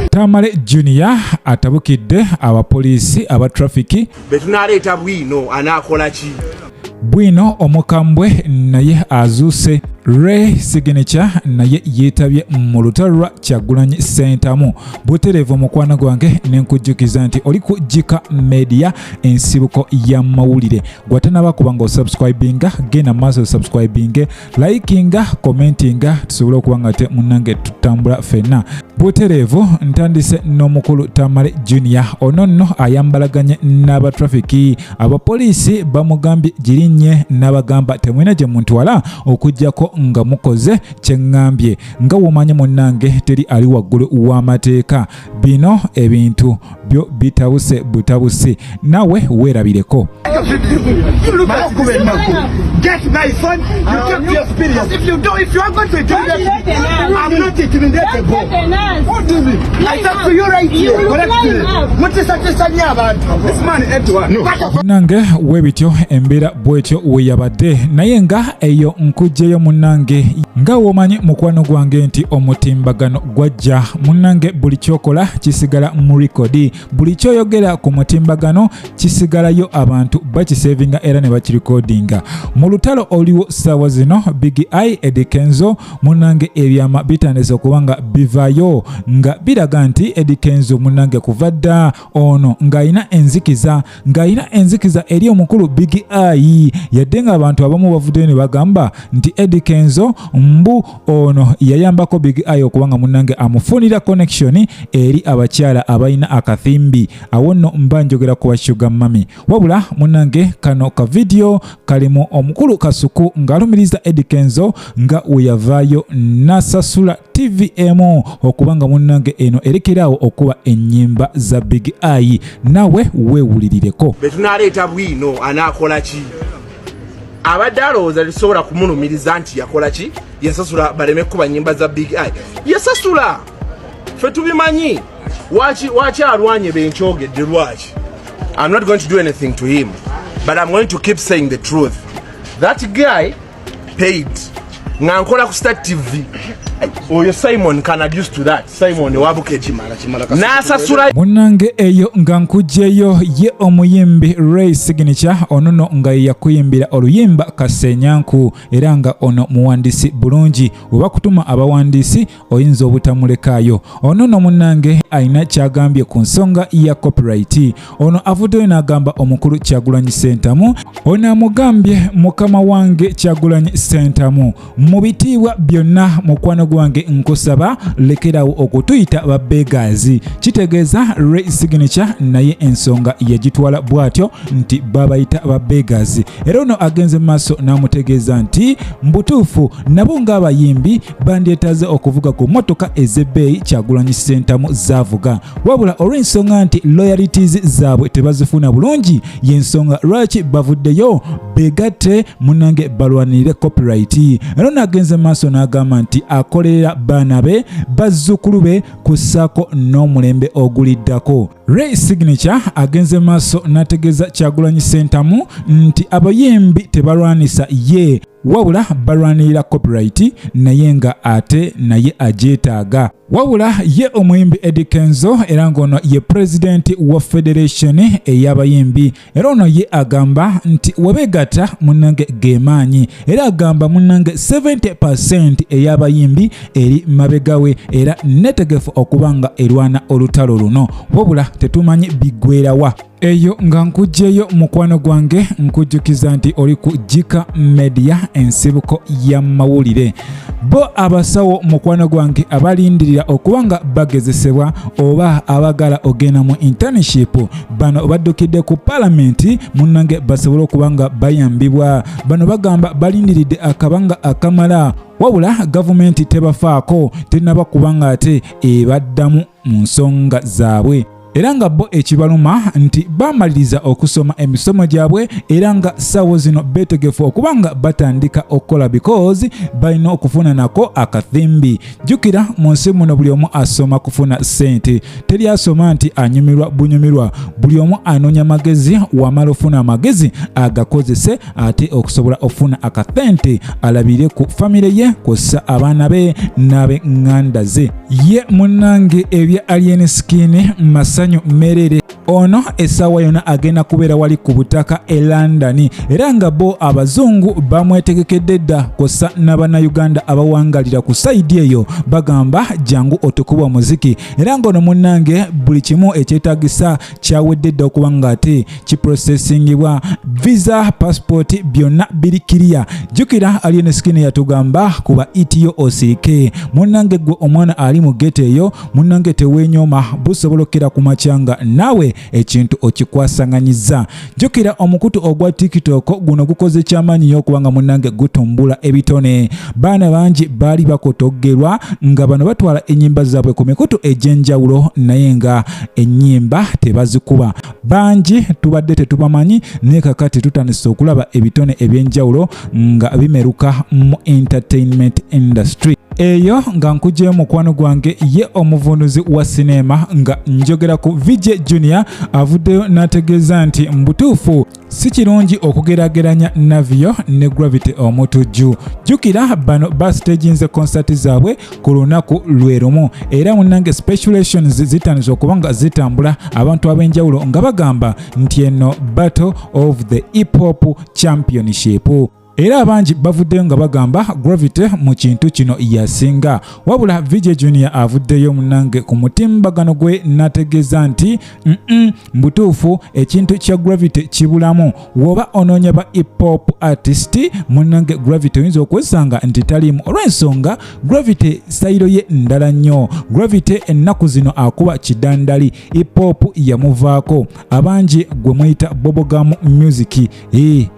Tamale Jr atabukidde abapoliisi aba traffic betunaleeta bwino anaakola ki bwino omukambwe naye azuuse Ray Signature naye yeetabye mu lutalo lwa Kyagulanyi Ssentamu butereevu mukwano gwange nenkujjukiza nti oli ku Jika Media ensibuko ya mawulire gwatanaba kubanga osubscribinga genda maaso subscribinge likinga commentinga tusobole okuba nga te munnange tutambula fenna butereevu ntandise n'omukulu Tamale Jr ono nno ayambalaganye n'abatrafiki abapoliisi bamugambye girinnye n'abagamba temwina gye muntu wala okujjako nga mukoze kyengambye nga womanyi munnange teri ali waggulu w'amateeka bino ebintu byo bitabuse butabusi nawe weerabireko. Get my son, you take your experience. If you are going to do that, I'm not intimidated. What do you mean? I talk to you right here. What is that? This man, Edward. No. Nange webityo embeera bwetyo weyabadde naye nga eyo nkujjeyo munnange nga womanyi mukwano gwange nti omutimbagano gwajja munnange buli kyokola kisigala mu rekodi buli kyoyogera ku mutimbagano kisigalayo abantu bakisevinga era ne bakirikodinga mu lutalo oliwo ssaawa zino Big I Eddie Kenzo munnange ebyama bitandise okuba nga bivaayo nga biraga nti Eddie Kenzo munnange kuva dda ono ng'ayina enzikiza eri omukulu Big I yadde nga abantu abamu bavuddeyo ne bagamba nti Eddie Kenzo mbu ono yayambako Big I okubanga munnange amufunira connection eri abakyala abalina akathimbi awo nno mba njogera ku Sugar Mami wabula munnange kano ka video kalimu omukulu Kasuku ng'alumiriza Eddie Kenzo nga weyavaayo nasasula TVM okubanga munnange eno erekeraawo okuba ennyimba za Big I nawe weewulirireko betunaleeta bwino anaakola ki abadde alowooza lisobola kumulumiriza nti yakola ki yasasula baleme kuba nnyimba za Big I yasasula ffe tubimanyi waki alwanye benkyogedde lwaki I'm not going to do anything to him but I'm going to keep saying the truth that guy paid nga nkola ku Star TV oyo Simon can adduce to that Simon wabuke nasasula munnange eyo nga nkujjeyo ye omuyimbi Ray Signature onono nga yakuyimbira oluyimba Kasenyanku era nga ono muwandiisi bulungi oba kutuma abawandiisi oyinza obutamulekaayo onono munnange ayina kyagambye ku nsonga ya copyright ono avuddeyo n'agamba omukulu Kyagulanyi Ssentamu ono amugambye mukama wange Kyagulanyi Ssentamu mu bitiibwa byonna mukwano gwange nkusaba lekerawo okutuyita babbegazi kitegeeza Ray Signature naye ensonga yagitwala bwatyo nti babayita babbegazi era ono agenze maaso n'amutegeeza nti mbutuufu nabo ng'abayimbi bandyetaze okuvuga ku motoka ez'ebbeeyi Kyagulanyi Ssentamu zaavuga wabula olw'ensonga nti loyalties zaabwe tebazifuna bulungi y'ensonga lwaki bavuddeyo begatte munnange balwanirire copyright era ono agenze maaso n'agamba nti akolerera baana be bazzukulu be kussaako n'omulembe oguliddako Ray Signature agenze maaso n'ategeeza Kyagulanyi Ssentamu nti abayimbi tebalwanisa ye wabula balwanirira copyright naye nga ate naye ajeetaaga wabula ye omuyimbi Eddie Kenzo era ng'ono ye president wa federation ey'abayimbi era ono ye agamba nti webegatta munnange gemaanyi era agamba munnange 70% ey'abayimbi eri mabegawe era netegefu okubanga erwana olutalo luno wabula tetumanyi biggwerawa eyo nga nkujjeyo mukwano gwange nkujjukiza nti oli ku Jika Media ensibuko ya mawulire bo abasawo mukwano gwange abalindirira okubanga bagezesebwa oba abagala ogenda mu internship bano baddukidde ku parliament munnange basobole okubanga bayambibwa bano bagamba balindiridde akabanga akamala wabula gavumenti tebafaako tenaba kubanga ate ebaddamu mu nsonga zaabwe era nga bo ekibaluma nti bamaliriza okusoma emisomo gyabwe era nga ssaawa zino beetegefu okuba nga batandika okukola because balina okufuna nako akathimbi. Jjukira mu nsi muno buli omu asoma kufuna ssente, teri asoma nti anyumirwa bunyumirwa. Buli omu anoonya magezi, wamala ofuna amagezi agakozese ate okusobola ofuna akathente alabire ku famire ye kw'ossa abaana be n'ab'eŋŋanda ze. Ye munnange ebya alien skin masanyu merere. Ono essaawa yonna agenda kubeera wali ku butaka e London era nga bo abazungu bamwetegekedde dda kw'ossa n'abannayuganda abawangalira ku sayidi eyo bagamba jangu otukuba omuziki era ng'ono munnange buli kimu ekyetaagisa kyawedde dda okuba nga ate kiprocessingibwa visa passport byonna biri kiriya. Jjukira alien skin yatugamba kuba itiyo osiike. Munnange gwe omwana ali mu gete eyo munnange teweenyooma busobolokera ku macyanga naawe ekintu okikwasaŋŋanyizza. Jjukira omukutu ogwa TikTok guno gukoze kyamaanyi nnyo okuba nga munnange gutumbula ebitone. Baana bangi baali bakotoggerwa nga bano batwala ennyimba zaabwe ku mikutu egy'enjawulo naye nga ennyimba tebazikuba. Bangi tubadde tetubamanyi naye kakati tutandise okulaba ebitone eby'enjawulo nga bimeruka mu entertainment industry. Eyo nga nkujje mukwano gwange ye omuvunuzi wa sinema nga njogera ku VJ Jr avuddeyo n'ategeeza nti mbutuufu si kirungi okugeraageranya Navio ne Gravity omutujju. Jjukira bano bastaginze concert zaabwe ku lunaku lwe lumu era munnange speculations zitandise okuba nga zitambula abantu ab'enjawulo nga bagamba nti eno battle of the hip hop championship. Era abangi bavuddeyo nga bagamba Gravity mu kintu kino yasinga, wabula VJ Jr avuddeyo munnange ku mutimbagano gwe n'ategeeza nti mbutuufu ekintu kya Gravity kibulamu. Woba onoonya ba hip hop artist munnange Gravity oyinza okwesanga nti taliimu olw'ensonga Gravity sayiro ye ndala nnyo. Gravity ennaku zino akuba kidandali, hip hop yamuvaako. Abangi gwe muyita bubblegum music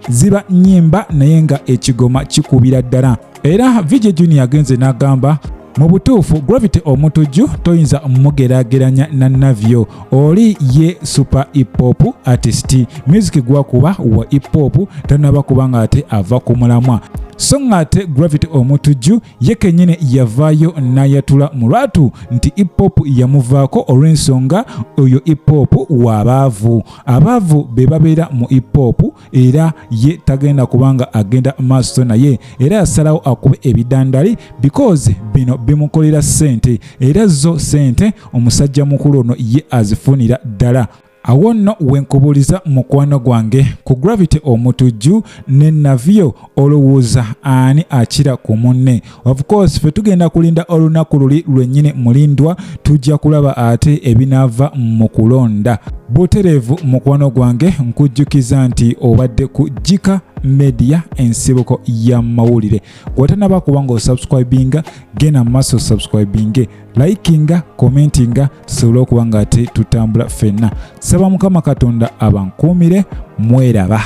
ziba nnyimba naye nga ekigoma kikubira ddala. Era VJ Jr agenze n'agamba mu butuufu Gravity omutujju toyinza mugeraageranya na Navio, oli ye super hip hop artist. Music gwakuba wa hip hop tanaba kuba nga ate ava ku mulamwa. So ng'ate Gravity omutujju ye kennyini yavaayo n'ayatula mu lwatu nti hip hop yamuvaako olw'ensonga oyo hip hop w'abaavu. Abaavu be babeera mu hip hop era ye tagenda kubanga agenda maaso naye era yasalawo akube ebidandali because bino bimukolera ssente era zo ssente omusajja mukulu ono ye azifunira ddala. Awo nno wenkubuuliza mukwano gwange ku Gravity omutujju ne Navio olowooza ani akira ku munne? Of course fe tugenda kulinda olunaku luli lwennyini mulindwa tujja kulaba ate ebinaava mu kulonda. Butereevu mukwano gwange nkujjukiza nti obadde ku Jika Media ensibuko ya mawulire. Watanaba kubanga osubscribinga gena maso subscribinge, likinga, commentinga sobola okuba nga ate tutambula ffenna. Saba Mukama Katonda abankuumire, mweraba.